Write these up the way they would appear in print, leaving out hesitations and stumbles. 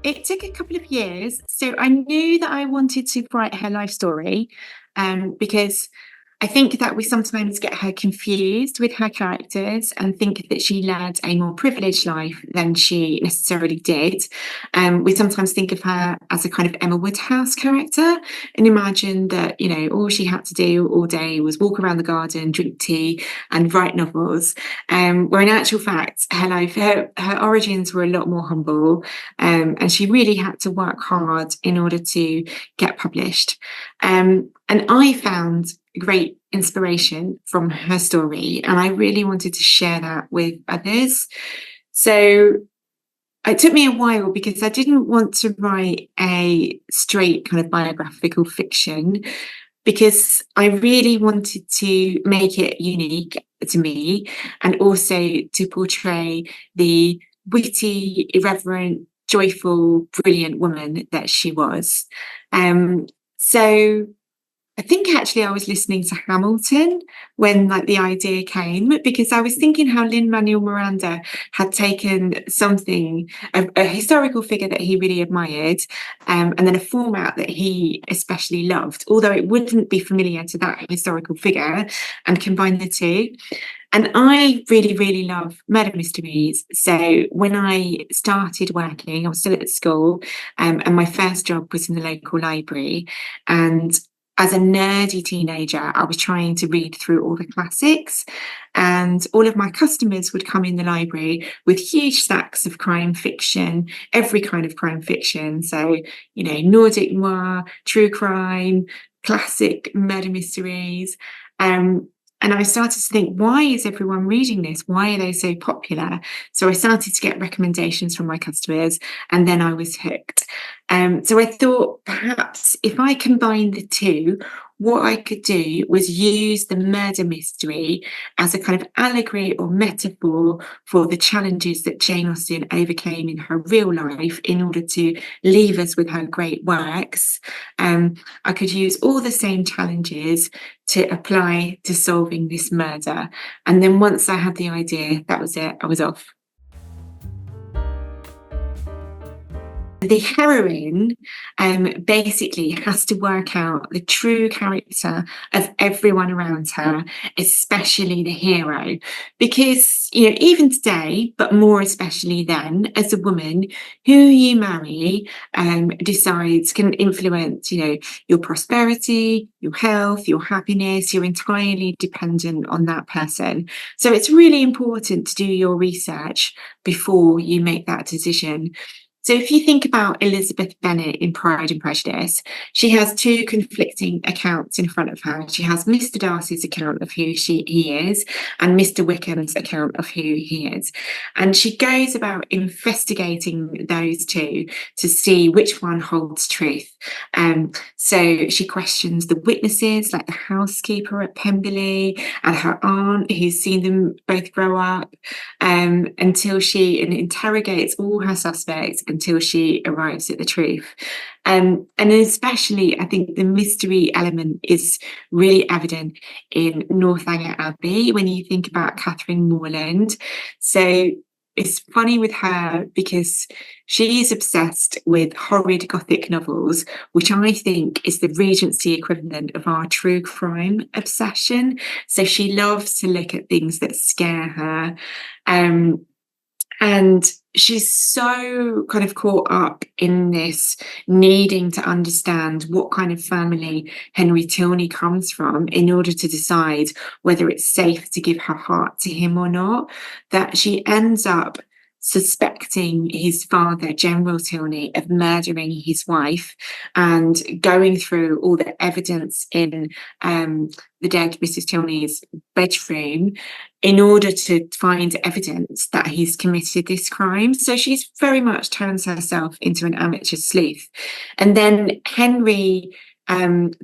It took a couple of years. So I knew that I wanted to write her life story, because I think that we sometimes get her confused with her characters and think that she led a more privileged life than she necessarily did. We sometimes think of her as a kind of Emma Woodhouse character and imagine that, all she had to do all day was walk around the garden, drink tea, and write novels. Where in actual fact, her origins were a lot more humble, and she really had to work hard in order to get published. And I found great inspiration from her story, and I really wanted to share that with others. So it took me a while because I didn't want to write a straight kind of biographical fiction, because I really wanted to make it unique to me and also to portray the witty, irreverent, joyful, brilliant woman that she was. So I think actually I was listening to Hamilton when like the idea came, because I was thinking how Lin-Manuel Miranda had taken a historical figure that he really admired, and then a format that he especially loved, although it wouldn't be familiar to that historical figure, and combined the two. And I really, really love murder mysteries. So when I started working, I was still at school, and my first job was in the local library. And as a nerdy teenager, I was trying to read through all the classics, and all of my customers would come in the library with huge stacks of crime fiction, every kind of crime fiction. So, Nordic noir, true crime, classic murder mysteries. And I started to think, why is everyone reading this? Why are they so popular? So I started to get recommendations from my customers, and then I was hooked. So I thought perhaps if I combine the two, what I could do was use the murder mystery as a kind of allegory or metaphor for the challenges that Jane Austen overcame in her real life in order to leave us with her great works. I could use all the same challenges to apply to solving this murder. And then once I had the idea, that was it, I was off. The heroine basically has to work out the true character of everyone around her, especially the hero. Because, even today, but more especially then, as a woman, who you marry decides, can influence, your prosperity, your health, your happiness. You're entirely dependent on that person. So it's really important to do your research before you make that decision. So if you think about Elizabeth Bennet in Pride and Prejudice, she has two conflicting accounts in front of her. She has Mr. Darcy's account of who he is and Mr. Wickham's account of who he is. And she goes about investigating those two to see which one holds truth. So she questions the witnesses, like the housekeeper at Pemberley and her aunt, who's seen them both grow up, until she interrogates all her suspects until she arrives at the truth. And especially, I think the mystery element is really evident in Northanger Abbey when you think about Catherine Morland. So it's funny with her because she is obsessed with horrid Gothic novels, which I think is the Regency equivalent of our true crime obsession. So she loves to look at things that scare her. And she's so kind of caught up in this needing to understand what kind of family Henry Tilney comes from in order to decide whether it's safe to give her heart to him or not, that she ends up suspecting his father, General Tilney, of murdering his wife and going through all the evidence in the dead Mrs. Tilney's bedroom in order to find evidence that he's committed this crime. So she's very much turns herself into an amateur sleuth. And then Henry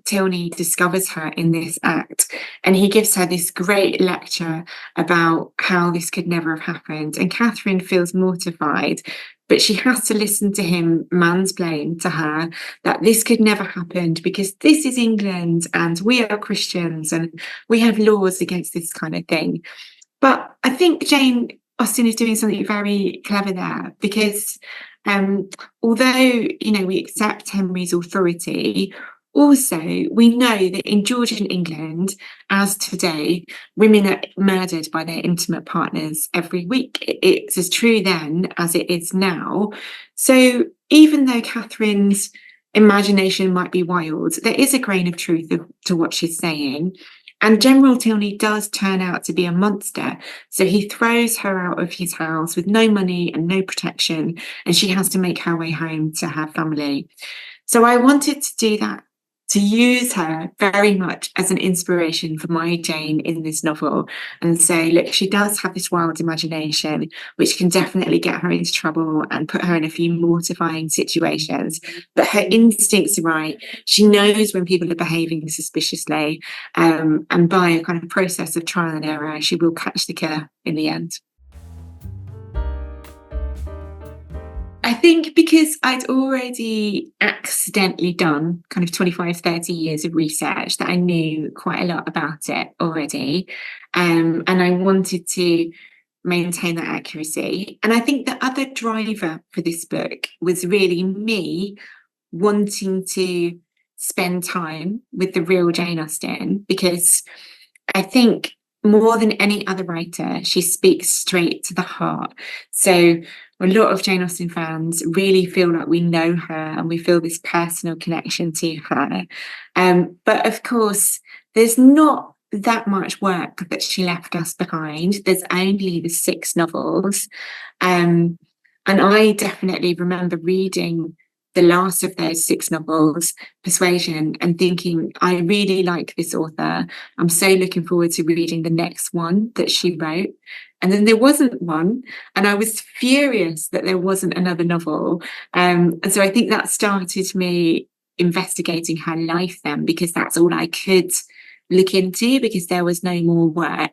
Tilney discovers her in this act, and he gives her this great lecture about how this could never have happened. And Catherine feels mortified, but she has to listen to him mansplain to her that this could never happen because this is England and we are Christians and we have laws against this kind of thing. But I think Jane Austen is doing something very clever there, because Um, Although, we accept Henry's authority, also we know that in Georgian England, as today, women are murdered by their intimate partners every week. It's as true then as it is now. So even though Catherine's imagination might be wild, there is a grain of truth to what she's saying. And General Tilney does turn out to be a monster. So he throws her out of his house with no money and no protection, and she has to make her way home to her family. So I wanted to do that, to use her very much as an inspiration for my Jane in this novel and say, look, she does have this wild imagination, which can definitely get her into trouble and put her in a few mortifying situations. But her instincts are right. She knows when people are behaving suspiciously. And by a kind of process of trial and error, she will catch the killer in the end. I think because I'd already accidentally done kind of 25, 30 years of research, that I knew quite a lot about it already. And I wanted to maintain that accuracy. And I think the other driver for this book was really me wanting to spend time with the real Jane Austen, because I think more than any other writer, she speaks straight to the heart. So a lot of Jane Austen fans really feel like we know her and we feel this personal connection to her. But of course, there's not that much work that she left us behind. There's only the 6 novels. And I definitely remember reading the last of those 6 novels, Persuasion, and thinking, I really like this author. I'm so looking forward to reading the next one that she wrote. And then there wasn't one, and I was furious that there wasn't another novel. And so I think that started me investigating her life then, because that's all I could look into, because there was no more work.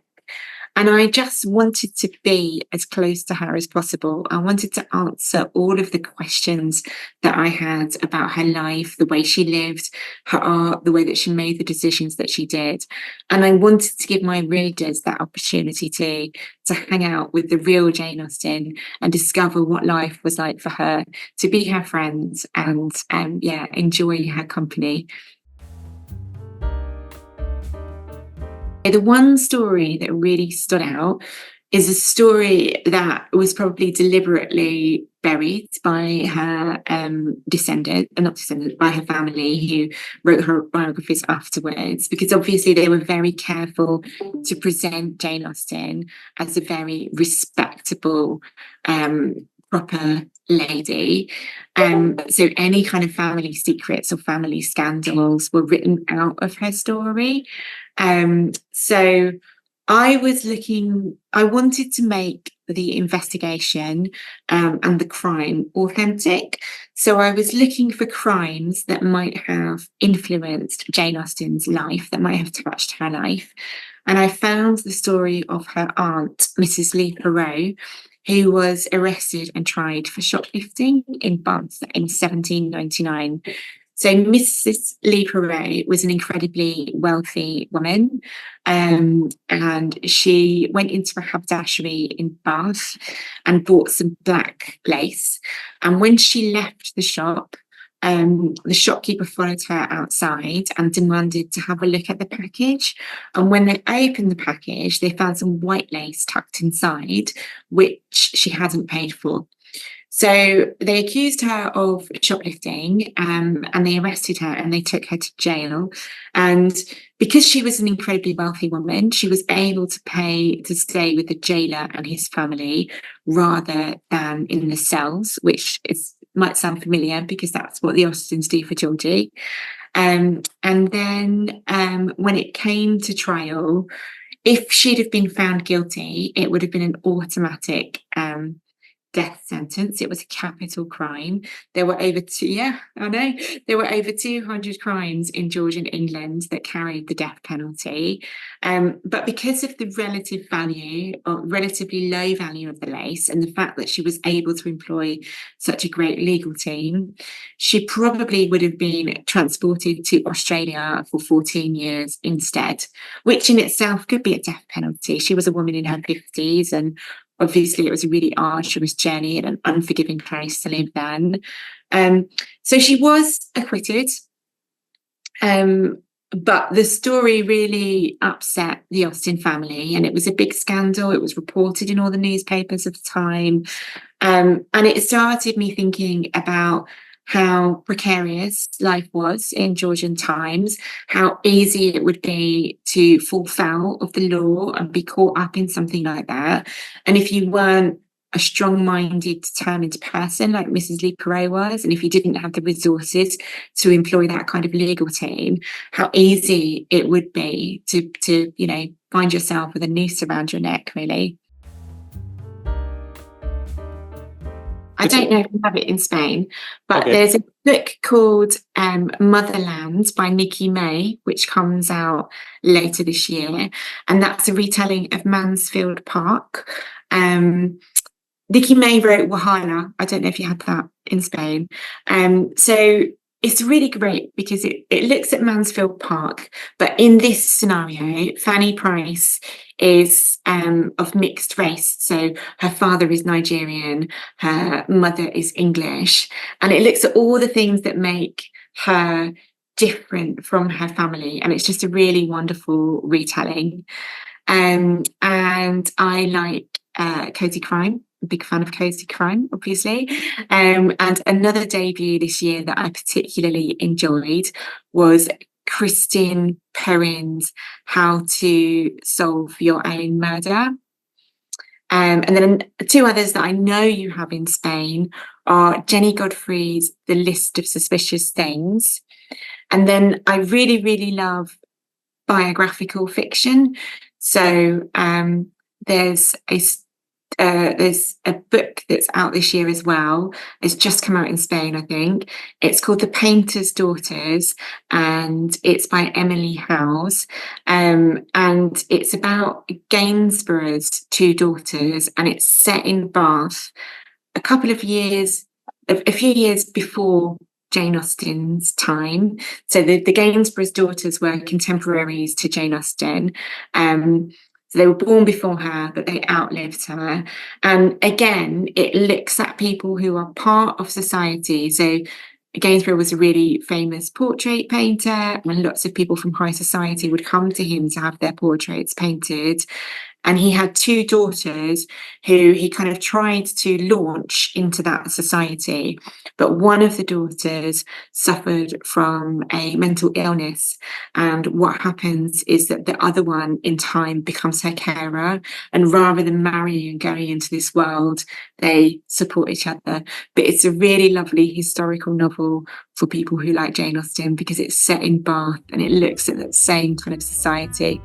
And I just wanted to be as close to her as possible. I wanted to answer all of the questions that I had about her life, the way she lived, her art, the way that she made the decisions that she did. And I wanted to give my readers that opportunity to hang out with the real Jane Austen and discover what life was like for her, to be her friend and enjoy her company. The one story that really stood out is a story that was probably deliberately buried by her by her family, who wrote her biographies afterwards, because obviously they were very careful to present Jane Austen as a very respectable, proper lady. So any kind of family secrets or family scandals were written out of her story. So I wanted to make the investigation and the crime authentic. So I was looking for crimes that might have influenced Jane Austen's life, that might have touched her life. And I found the story of her aunt, Mrs. Lee Perrot, who was arrested and tried for shoplifting in Bath in 1799. So Mrs. Lee Perrot was an incredibly wealthy woman, and she went into a haberdashery in Bath and bought some black lace. And when she left the shop, the shopkeeper followed her outside and demanded to have a look at the package. And when they opened the package, they found some white lace tucked inside, which she hadn't paid for. So they accused her of shoplifting, and they arrested her and they took her to jail. And because she was an incredibly wealthy woman, she was able to pay to stay with the jailer and his family rather than in the cells, which might sound familiar because that's what the Austens do for Georgie. And then when it came to trial, if she'd have been found guilty, it would have been an automatic death sentence. It was a capital crime. There were over 200 crimes in Georgian England that carried the death penalty. But because of the relative value, or relatively low value of the lace, and the fact that she was able to employ such a great legal team, she probably would have been transported to Australia for 14 years instead, which in itself could be a death penalty. She was a woman in her 50s, and obviously it was a really arduous journey and an unforgiving place to live then. So she was acquitted, but the story really upset the Austen family, and it was a big scandal. It was reported in all the newspapers of the time. And it started me thinking about how precarious life was in Georgian times, how easy it would be to fall foul of the law and be caught up in something like that. And if you weren't a strong-minded, determined person like Mrs. Le Perret was, and if you didn't have the resources to employ that kind of legal team, how easy it would be to find yourself with a noose around your neck, really. I It's don't know if you have it in Spain, but okay. there's a book called Motherland by Nikki May, which comes out later this year, and that's a retelling of Mansfield Park. Um, Nikki May wrote Wahala. I don't know if you had that in Spain. So it's really great because it looks at Mansfield Park, but in this scenario, Fanny Price is of mixed race. So her father is Nigerian, her mother is English, and it looks at all the things that make her different from her family. And it's just a really wonderful retelling. And I like cozy crime. A big fan of cozy crime, obviously. And another debut this year that I particularly enjoyed was Christine Perrin's How to Solve Your Own Murder. And then two others that I know you have in Spain are Jenny Godfrey's The List of Suspicious Things. And then I really, really love biographical fiction. So there's a book that's out this year as well. It's just come out in Spain, I think. It's called The Painter's Daughters, and it's by Emily Howes. And it's about Gainsborough's two daughters, and it's set in Bath a few years before Jane Austen's time. So the Gainsborough's daughters were contemporaries to Jane Austen. So they were born before her, but they outlived her. And again, it looks at people who are part of society. So Gainsborough was a really famous portrait painter, and lots of people from high society would come to him to have their portraits painted. And he had two daughters who he kind of tried to launch into that society. But one of the daughters suffered from a mental illness. And what happens is that the other one in time becomes her carer. And rather than marrying and going into this world, they support each other. But it's a really lovely historical novel for people who like Jane Austen because it's set in Bath and it looks at that same kind of society.